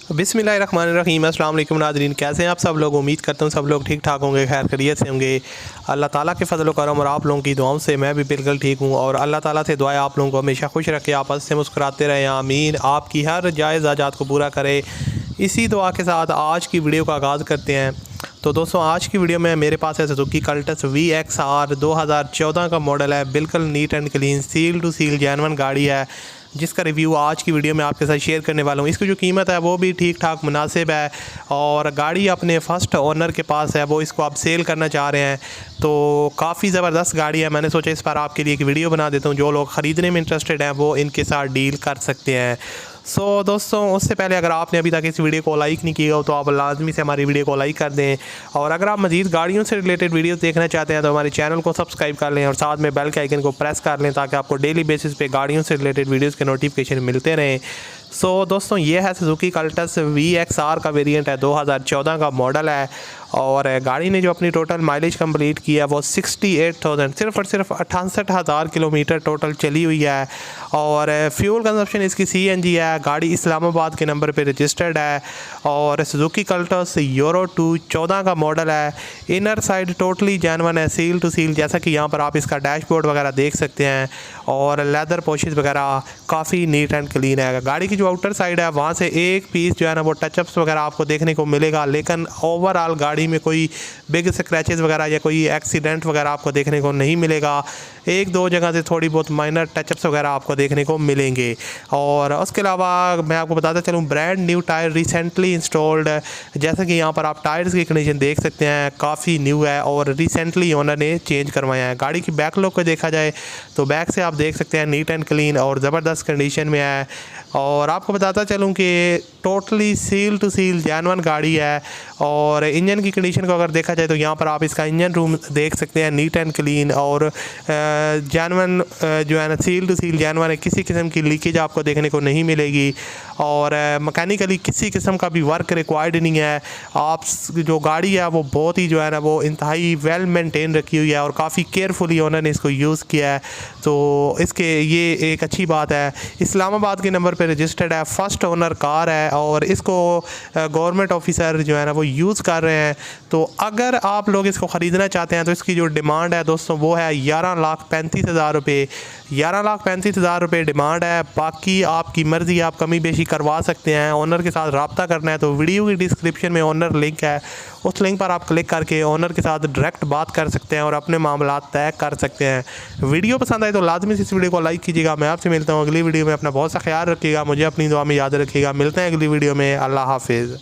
बिस्मिल्लाहिर्रहमानिर्रहीम। अस्सलाम वालेकुम नाज़रीन, कैसे हैं आप सब लोग। उम्मीद करता हूँ सब लोग ठीक ठाक होंगे, खैर खैरियत से होंगे। अल्लाह ताला के फजल करम और आप लोगों की दुआओं से मैं भी बिल्कुल ठीक हूँ और अल्लाह ताला से दुआ आप लोगों को हमेशा खुश रखे, आपस से मुस्कुराते रहें, आमीन। आपकी हर जायज़ हाजात को पूरा करे, इसी दुआ के साथ आज की वीडियो का आगाज़ करते हैं। तो दोस्तों, आज की वीडियो में मेरे पास है सुजुकी कल्टस VXR 2014 का मॉडल है। बिल्कुल neat and clean, seal to seal genuine गाड़ी है, जिसका रिव्यू आज की वीडियो में आपके साथ शेयर करने वाला हूँ। इसकी जो कीमत है वो भी ठीक ठाक मुनासिब है और गाड़ी अपने फ़र्स्ट ओनर के पास है, वो इसको आप सेल करना चाह रहे हैं। तो काफ़ी ज़बरदस्त गाड़ी है। मैंने सोचा इस पर आपके लिए एक वीडियो बना देता हूँ, जो लोग ख़रीदने में इंटरेस्टेड हैं वो इनके साथ डील कर सकते हैं। दोस्तों, उससे पहले अगर आपने अभी तक इस वीडियो को लाइक नहीं किया हो तो आप लाजमी से हमारी वीडियो को लाइक कर दें, और अगर आप मज़ीद गाड़ियों से रिलेटेड वीडियोस देखना चाहते हैं तो हमारे चैनल को सब्सक्राइब कर लें और साथ में बेल के आइकन को प्रेस कर लें, ताकि आपको डेली बेसिस पे गाड़ियों से रिलेटेड वीडियोस के नोटिफिकेशन मिलते रहें। दोस्तों, ये है सुजुकी कल्टस VXR का वेरिएंट है, 2014 का मॉडल है और गाड़ी ने जो अपनी टोटल माइलेज कंप्लीट की है वो 68,000, सिर्फ और सिर्फ 68,000 किलोमीटर टोटल चली हुई है। और फ्यूल कंजप्शन इसकी CNG है। गाड़ी इस्लामाबाद के नंबर पे रजिस्टर्ड है और सुजुकी कल्टस यूरो 2 14 का मॉडल है। इनर साइड टोटली जेन्युइन है, सील टू सील, जैसा कि यहाँ पर आप इसका डैशबोर्ड वगैरह देख सकते हैं और लेदर पॉलिश वगैरह काफ़ी नीट एंड क्लीन है। गाड़ी की जो आउटर साइड है वहाँ से एक पीस जो है ना वो टचअप्स वगैरह आपको देखने को मिलेगा, लेकिन ओवरऑल गाड़ी में कोई बिग स्क्रैचेस वगैरह या कोई एक्सीडेंट वगैरह आपको देखने को नहीं मिलेगा। एक दो जगह से थोड़ी बहुत माइनर टचअप्स वगैरह आपको देखने को मिलेंगे। और उसके अलावा मैं आपको बताता चलूँ, brand new tyre recently installed है। जैसा कि यहाँ पर आप टायर्स की कंडीशन देख सकते हैं, काफ़ी न्यू है और रिसेंटली ओनर ने चेंज करवाया है। गाड़ी की बैक लुक को देखा जाए तो बैक से आप देख सकते हैं नीट एंड क्लीन और ज़बरदस्त कंडीशन में है। और आपको बताता चलूँ कि totally seal to seal genuine गाड़ी है। और इंजन की कंडीशन को अगर देखा जाए तो यहाँ पर आप इसका इंजन रूम देख सकते हैं, नीट एंड क्लीन और जेन्युइन जो है ना सील टू सील जेन्युइन है। किसी किस्म की लीकेज आपको देखने को नहीं मिलेगी और मैकेनिकली किसी किस्म का भी वर्क रिक्वायर्ड नहीं है। आप जो गाड़ी है वो बहुत ही जो है ना वो इंतहाई वेल मेंटेन रखी हुई है और काफ़ी केयरफुली ओनर ने इसको यूज़ किया है, तो इसके ये एक अच्छी बात है। इस्लामाबाद के नंबर पे रजिस्टर्ड है, फर्स्ट ओनर कार है और इसको गवर्नमेंट ऑफिसर जो है ना वो यूज़ कर रहे हैं। तो अगर आप लोग इसको ख़रीदना चाहते हैं तो इसकी जो डिमांड है दोस्तों वो है 11,35,000 रुपये। 11,35,000 रुपये डिमांड है। बाकी आपकी मर्ज़ी, आप कमी बेशी करवा सकते हैं। ओनर के साथ रब्ता करना है तो वीडियो की डिस्क्रिप्शन में ओनर लिंक है, उस लिंक पर आप क्लिक करके ओनर के साथ डायरेक्ट बात कर सकते हैं और अपने मामला तय कर सकते हैं। वीडियो पसंद आए तो लाजमी से इस वीडियो को लाइक कीजिएगा। मैं आपसे मिलता हूँ अगली वीडियो में। अपना बहुत सा ख्याल रखिएगा, मुझे अपनी दुआ में याद रखिएगा। मिलते हैं अगली वीडियो में। अल्लाह हाफिज़।